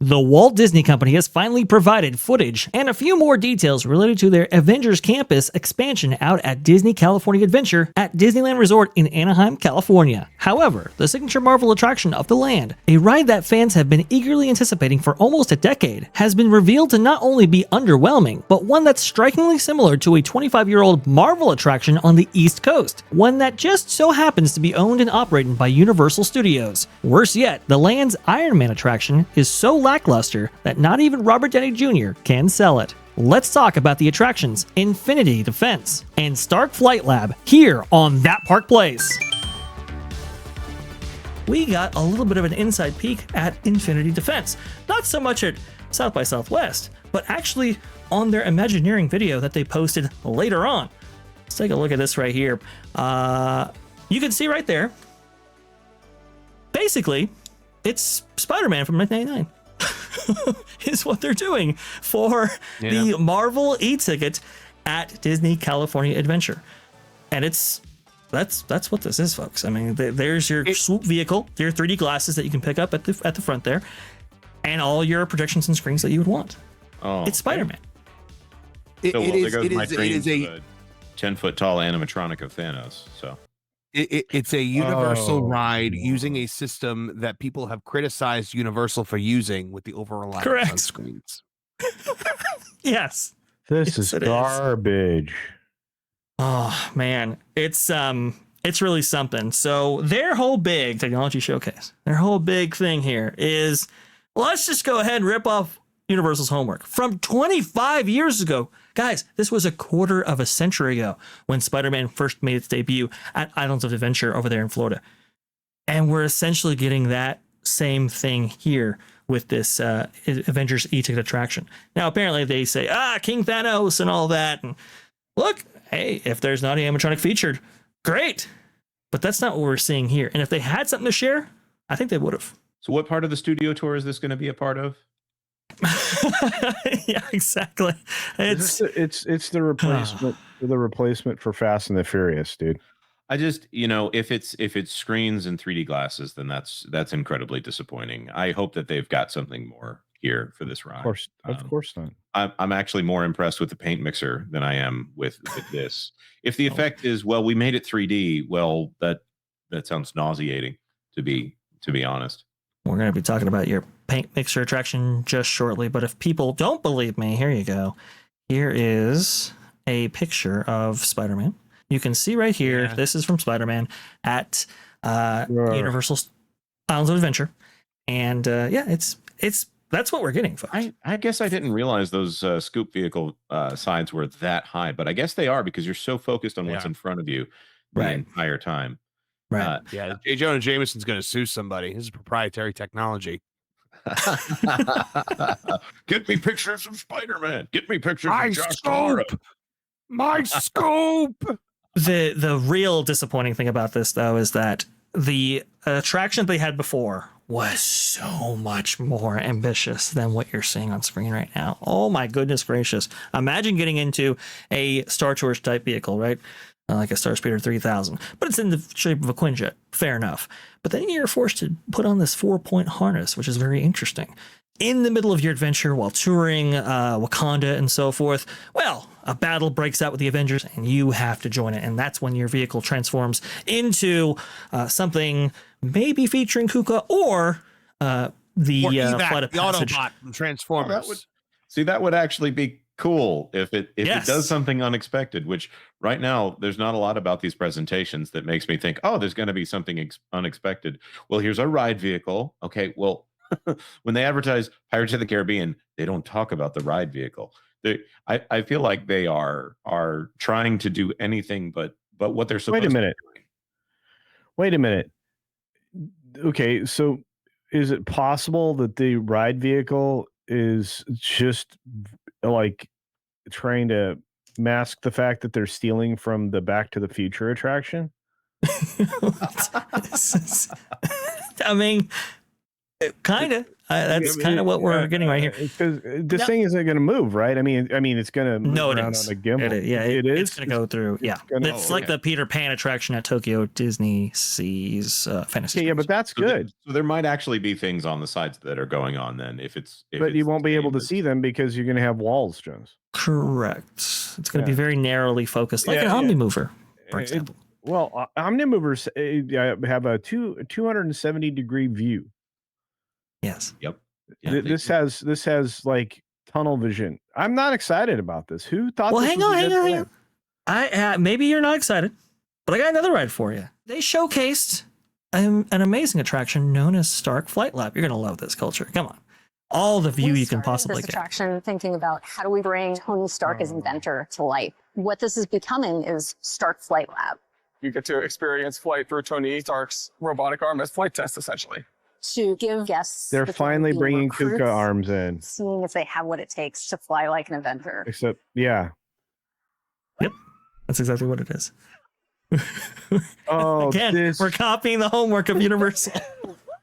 The Walt Disney Company has finally provided footage and a few more details related to their Avengers campus expansion out at Disney California Adventure at Disneyland Resort in Anaheim, California. However, the signature Marvel attraction of the land, a ride that fans have been eagerly anticipating for almost a decade, has been revealed to not only be underwhelming, but one that's strikingly similar to a 25-year-old Marvel attraction on the East Coast, one that just so happens to be owned and operated by Universal Studios. Worse yet, the land's Iron Man attraction is so lackluster that not even Robert Downey Jr. can sell it. Let's talk about the attractions Infinity Defense and Stark Flight Lab here on That Park Place. We got a little bit of an inside peek at Infinity Defense, not so much at South by Southwest, but actually on their Imagineering video that they posted later on. Let's take a look at this right here. You can see right there, basically, it's Spider-Man from 1999. Is what they're doing for the Marvel e-ticket at Disney California Adventure. And that's what this is, folks. I mean, there's your swoop vehicle, your 3D glasses that you can pick up at the front there, and all your projections and screens that you would want. Oh, it's Spider-Man. It is a 10-foot tall animatronic of Thanos. So it's a Universal ride using a system that people have criticized Universal for using with the over-reliance on screens. Yes. This is garbage. Oh man, it's really something. So their whole big technology showcase, their whole big thing here is, let's just go ahead and rip off Universal's homework from 25 years ago. Guys, this was a quarter of a century ago when Spider-Man first made its debut at Islands of Adventure over there in Florida. And we're essentially getting that same thing here with this Avengers e-ticket attraction. Now, apparently they say, King Thanos and all that. And look, hey, if there's not an animatronic featured, great. But that's not what we're seeing here. And if they had something to share, I think they would have. So what part of the studio tour is this going to be a part of? Yeah, exactly. It's the replacement for Fast and the Furious, dude. I just, if it's screens and 3D glasses, then that's incredibly disappointing. I hope that they've got something more here for this ride. Of course not. I'm actually more impressed with the paint mixer than I am with this. If the effect is, well, we made it 3D, well, that sounds nauseating to be honest. We're going to be talking about your paint mixer attraction just shortly, but if people don't believe me, here you go. Here is a picture of Spider-Man. You can see right here, this is from Spider-Man at Universal Islands of Adventure. And that's what we're getting, folks. I guess I didn't realize those scoop vehicle sides were that high, but I guess they are because you're so focused on what's in front of you the entire time. Right. J. Jonah Jameson's going to sue somebody. This is proprietary technology. Get me pictures of Spider-Man. Get me pictures of Josh Scope. My scope. The real disappointing thing about this, though, is that the attraction they had before was so much more ambitious than what you're seeing on screen right now. Oh my goodness gracious. Imagine getting into a Star Tours type vehicle, right? Like a Starspeeder 3000, but it's in the shape of a Quinjet. Fair enough. But then you're forced to put on this 4-point harness, which is very interesting. In the middle of your adventure while touring Wakanda and so forth, well, a battle breaks out with the Avengers and you have to join it. And that's when your vehicle transforms into something maybe featuring Kuka or the flight of passage. Autobot from Transformers. That would actually be cool if it does something unexpected, which right now there's not a lot about these presentations that makes me think, there's going to be something unexpected. Well, here's our ride vehicle. Okay, well, when they advertise Pirates of the Caribbean, they don't talk about the ride vehicle. I feel like they are trying to do anything but what they're supposed to do. Wait a minute. Okay, so is it possible that the ride vehicle is just like trying to mask the fact that they're stealing from the Back to the Future attraction? I mean, Kind of. That's kind of what we're getting right here. Because this thing isn't going to move, right? I mean, it's going to move No, it around is. on a gimbal. It is. It's going to go through. It's It's like the Peter Pan attraction at Tokyo Disney Seas Fantasy. Yeah, but that's good. So there might actually be things on the sides that are going on then. But you won't be able to see them because you're going to have walls, Jonas. Correct. It's going to be very narrowly focused, like an Omnimover, for example. Omnimovers have a 270-degree view. Yes. Yep. Yeah, this has like tunnel vision. I'm not excited about this. Who thought? Well, this hang was on. Maybe you're not excited, but I got another ride for you. They showcased an amazing attraction known as Stark Flight Lab. You're gonna love this, Culture. Come on, all the view you can possibly this get. Attraction, thinking about how do we bring Tony Stark as inventor to life. What this is becoming is Stark Flight Lab. You get to experience flight through Tony Stark's robotic arm as flight test, essentially. To give guests, They're finally bringing KUKA arms in, seeing if they have what it takes to fly like an inventor. Except, yeah. Yep, that's exactly what it is. Oh, again, we're copying the homework of Universal.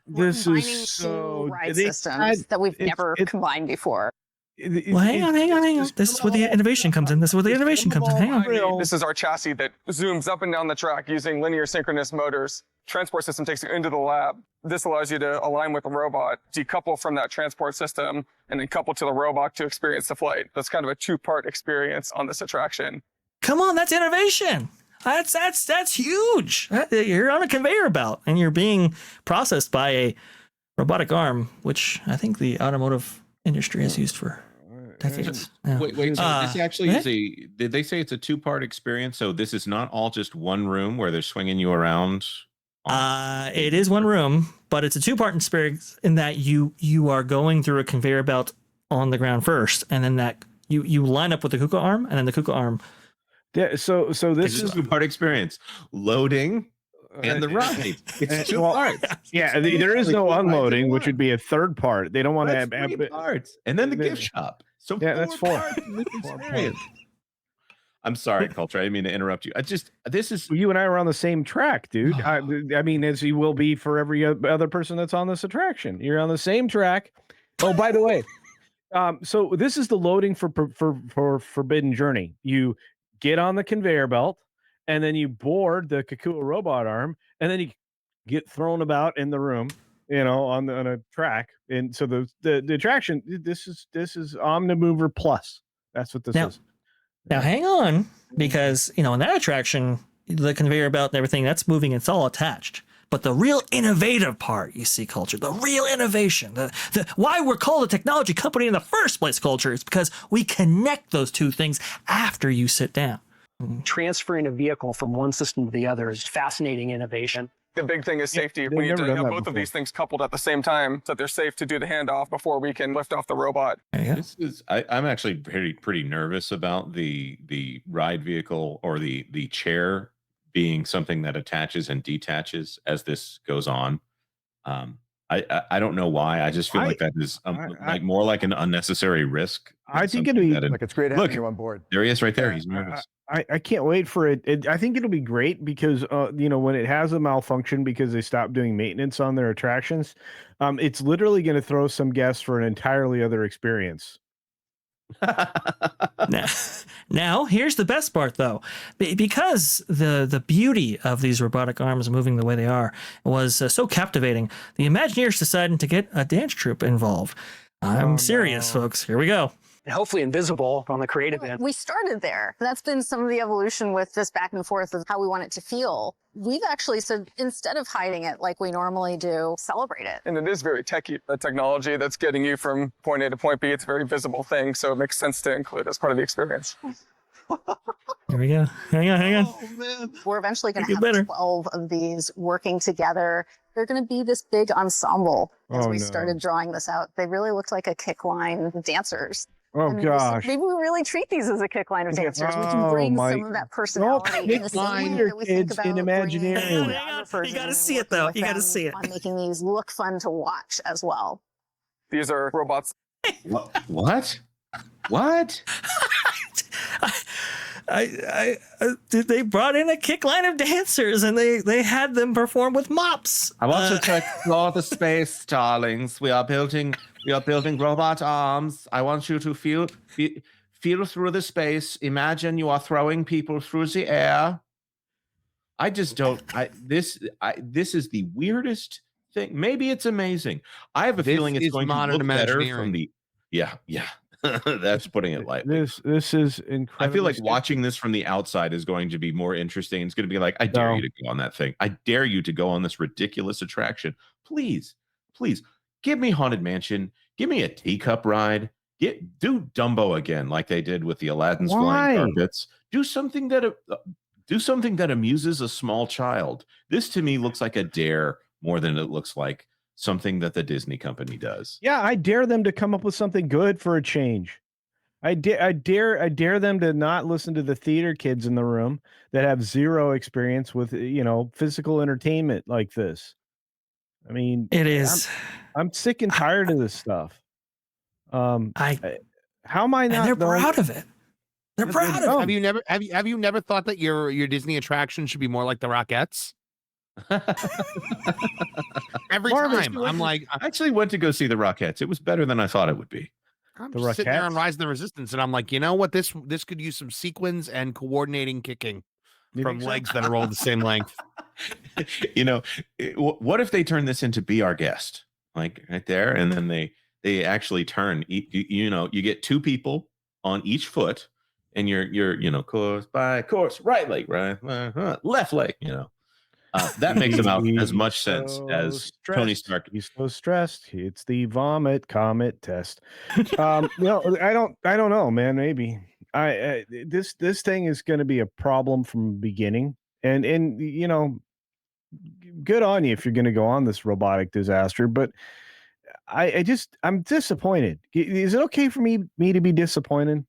This is so ride systems that we've never combined before. Well, hang on. This is where the innovation comes in. Hang on. This is our chassis that zooms up and down the track using linear synchronous motors. Transport system takes you into the lab. This allows you to align with the robot, decouple from that transport system, and then couple to the robot to experience the flight. That's kind of a two-part experience on this attraction. Come on, that's innovation. That's huge. You're on a conveyor belt and you're being processed by a robotic arm, which I think the automotive industry has used for decades. Yeah. Wait. So this actually is did they say it's a two-part experience? So this is not all just one room where they're swinging you around? It is one room, but it's a two-part experience in that you are going through a conveyor belt on the ground first, and then that you line up with the KUKA arm, and then the KUKA arm. Yeah. So this is a two-part experience: loading and the ride. It's two parts. Yeah, there is no unloading, which would be a third part. They don't want to have three parts, and then the gift shop. So yeah, that's four. I'm sorry, Culture. I didn't mean to interrupt you. This is you and I were on the same track, dude. I mean, as you will be for every other person that's on this attraction. You're on the same track. Oh, by the way, so this is the loading for Forbidden Journey. You get on the conveyor belt, and then you board the KUKA robot arm, and then you get thrown about in the room, on a track. And so the attraction, this is Omnimover Plus. That's what this is. Now hang on, because in that attraction, the conveyor belt and everything that's moving, it's all attached. But the real innovative part, you see, Culture, the real innovation, the why we're called a technology company in the first place, Culture, is because we connect those two things after you sit down. Transferring a vehicle from one system to the other is fascinating innovation. The big thing is safety. We need to have both of these things coupled at the same time so that they're safe to do the handoff before we can lift off the robot. I'm actually pretty nervous about the ride vehicle or the chair being something that attaches and detaches as this goes on. I don't know why. I just feel like that is more like an unnecessary risk. I think it'd be like it's great having you on board. There he is, right there. He's nervous. I can't wait for it. I think it'll be great because when it has a malfunction because they stopped doing maintenance on their attractions, it's literally going to throw some guests for an entirely other experience. Now, here's the best part, though, because the beauty of these robotic arms moving the way they are was so captivating. The Imagineers decided to get a dance troupe involved. I'm serious, folks. Here we go. And hopefully invisible on the creative end. We started there. That's been some of the evolution with this back and forth of how we want it to feel. We've actually said, instead of hiding it like we normally do, celebrate it. And it is very techy, the technology that's getting you from point A to point B. It's a very visible thing, so it makes sense to include as part of the experience. Here we go. Hang on. Oh, man. We're eventually going to have 12 of these working together. They're going to be this big ensemble as we started drawing this out. They really looked like a kick line dancers. Oh, gosh. Maybe we really treat these as a kick line of dancers. We can bring some of that personality in the same way that we think about in Imagineering. You got to see it, though. You got to see it. On making these look fun to watch as well. These are robots. What? They brought in a kick line of dancers and they had them perform with mops. I want you to explore the space, darlings. We are building robot arms. I want you to feel through the space. Imagine you are throwing people through the air. I just don't. This is the weirdest thing. Maybe it's amazing. I have a feeling it's going to look better from the. Yeah. That's putting it lightly. This is incredible. I feel like watching this from the outside is going to be more interesting. It's going to be like, I dare you to go on that thing. I dare you to go on this ridiculous attraction. Please, give me Haunted Mansion. Give me a teacup ride. Do Dumbo again, like they did with the Aladdin's flying carpets. Do something that amuses a small child. This to me looks like a dare more than it looks like something that the Disney company does. Yeah, I dare them to come up with something good for a change. I dare them to not listen to the theater kids in the room that have zero experience with, physical entertainment like this. I mean, it is. I'm sick and tired of this stuff. How am I not? And they're proud of it. They're proud of it. Have you never thought that your Disney attraction should be more like the Rockettes? Every time I'm like, I actually went to go see the Rockettes. It was better than I thought it would be. I'm sitting there on Rise of the Resistance, and I'm like, you know what? This could use some sequins and coordinating kicking from legs that are all the same length. What if they turn this into Be Our Guest, like right there, and then they actually turn. You get two people on each foot. And you're course by course, right leg, right, left leg, that makes about as much sense as Tony Stark. He's so stressed. It's the vomit comet test. I don't know, man. Maybe this thing is going to be a problem from the beginning, and good on you if you're going to go on this robotic disaster, but I'm disappointed. Is it okay for me to be disappointed?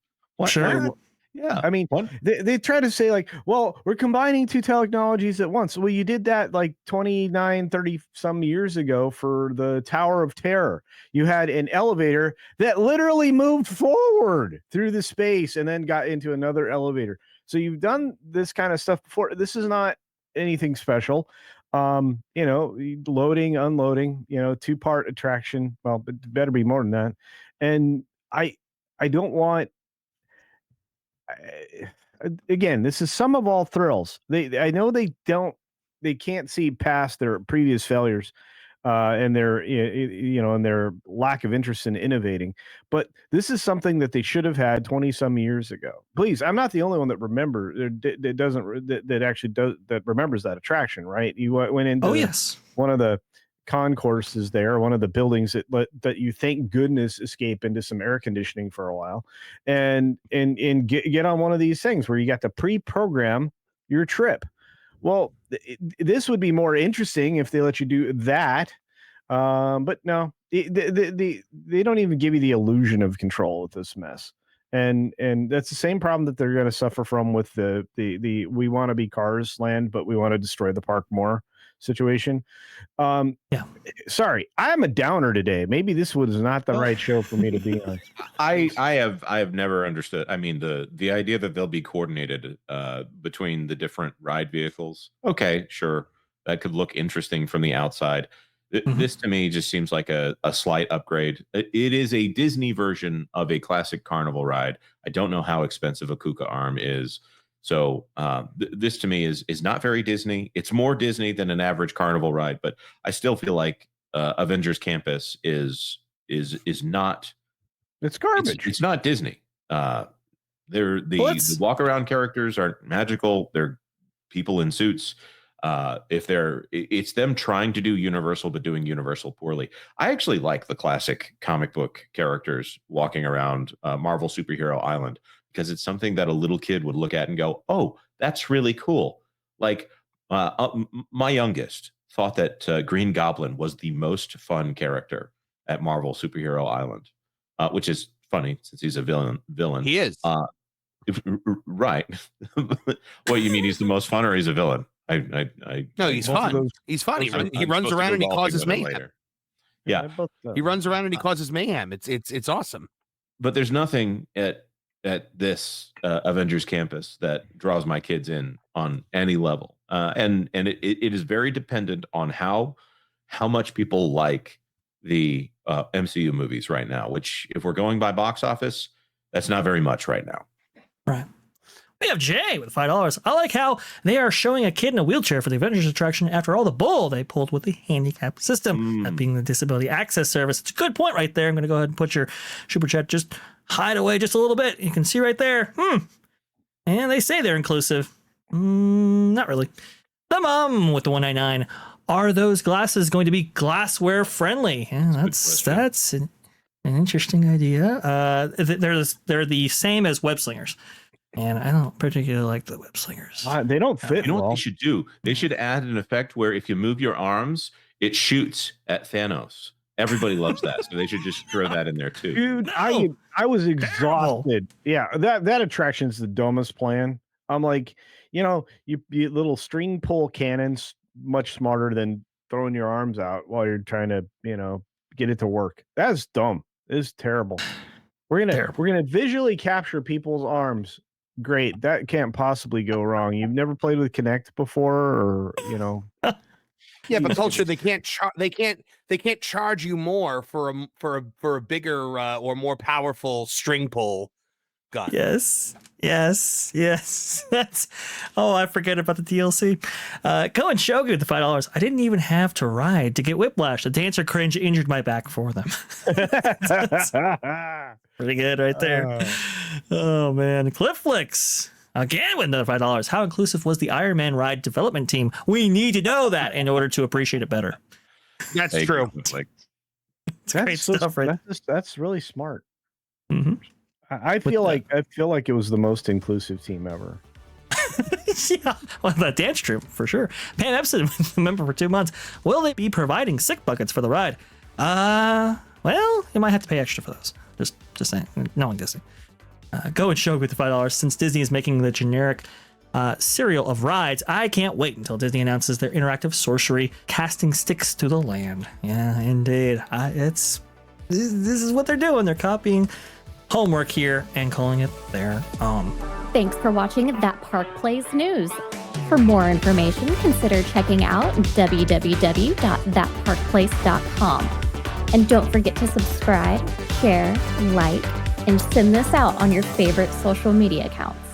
Sure. Yeah. I mean, they try to say like, well, we're combining two technologies at once. Well, you did that like 29, 30 some years ago for the Tower of Terror. You had an elevator that literally moved forward through the space and then got into another elevator. So you've done this kind of stuff before. This is not anything special. Loading, unloading, 2-part attraction. Well, it better be more than that. And I don't want, again, this is some of all thrills. I know they can't see past their previous failures and their and their lack of interest in innovating, but this is something that they should have had 20 some years ago. Please, I'm not the only one that remembers that attraction, right? You went into one of the concourses there, one of the buildings that you thank goodness escape into some air conditioning for a while, and get on one of these things where you got to pre-program your trip. Well, this would be more interesting if they let you do that, but no, they don't even give you the illusion of control with this mess, and that's the same problem that they're going to suffer from with the we want to be Cars Land, but we want to destroy the park more situation. Sorry, I'm a downer today. Maybe this was not the right show for me to be on. I have never understood. I mean, the idea that they'll be coordinated between the different ride vehicles. Okay, sure, that could look interesting from the outside. This to me just seems like a slight upgrade. It is a Disney version of a classic carnival ride. I don't know how expensive a KUKA arm is. So this to me is not very Disney. It's more Disney than an average carnival ride, but I still feel like Avengers Campus is not. It's garbage. It's not Disney. The walk around characters aren't magical. They're people in suits. It's them trying to do Universal but doing Universal poorly. I actually like the classic comic book characters walking around Marvel Superhero Island, because it's something that a little kid would look at and go, oh, that's really cool. Like my youngest thought that Green Goblin was the most fun character at Marvel Superhero Island, which is funny since he's a villain. He is. Right. What, you mean he's the most fun or he's a villain? No, he's fun. He's fun. He runs around and he causes mayhem. Yeah. He runs around and he causes mayhem. It's awesome. But there's nothing at at this Avengers campus that draws my kids in on any level. And it is very dependent on how much people like the MCU movies right now, which if we're going by box office, that's not very much right now. Right. We have Jay with $5. I like how they are showing a kid in a wheelchair for the Avengers attraction after all the bull they pulled with the handicap system, that being the disability access service. It's a good point right there. I'm going to go ahead and put your super chat, just hide away just a little bit. You can see right there. And they say they're inclusive. Not really. The mom with the $1.99. Are those glasses going to be glassware friendly? Yeah, that's an interesting idea. They're the same as web slingers. And I don't particularly like the web slingers. They don't fit. You know what they should do? They should add an effect where if you move your arms, it shoots at Thanos. Everybody loves that, so they should just throw that in there too. Dude, I was exhausted. Yeah, that attraction's the dumbest plan. I'm like, you little string pull cannons, much smarter than throwing your arms out while you're trying to, get it to work. That's dumb. It's terrible. We're gonna visually capture people's arms. Great. That can't possibly go wrong. You've never played with Kinect before, or Yeah, but culture, they can't charge you more for a bigger or more powerful string pull gun. Yes. That's I forget about the DLC. Cohen Shogu with the $5. I didn't even have to ride to get whiplash. The dancer cringe injured my back for them. That's pretty good right there. Oh man. Clifflix again with another $5. How inclusive was the Iron Man ride development team? We need to know that in order to appreciate it better. That's true. It's great stuff, right? That's really smart. Mm-hmm. I feel like it was the most inclusive team ever. Yeah, well, that dance troupe for sure. Pam Epson was a member for 2 months. Will they be providing sick buckets for the ride? Well, you might have to pay extra for those. Just saying, knowing Disney. Go and show with the $5. Since Disney is making the generic serial of rides, I can't wait until Disney announces their interactive sorcery casting sticks to the land. Yeah, indeed. This is what they're doing. They're copying homework here and calling it their own. Thanks for watching That Park Plays News. For more information, consider checking out www.thatparkplace.com. And don't forget to subscribe, share, like, and send this out on your favorite social media accounts.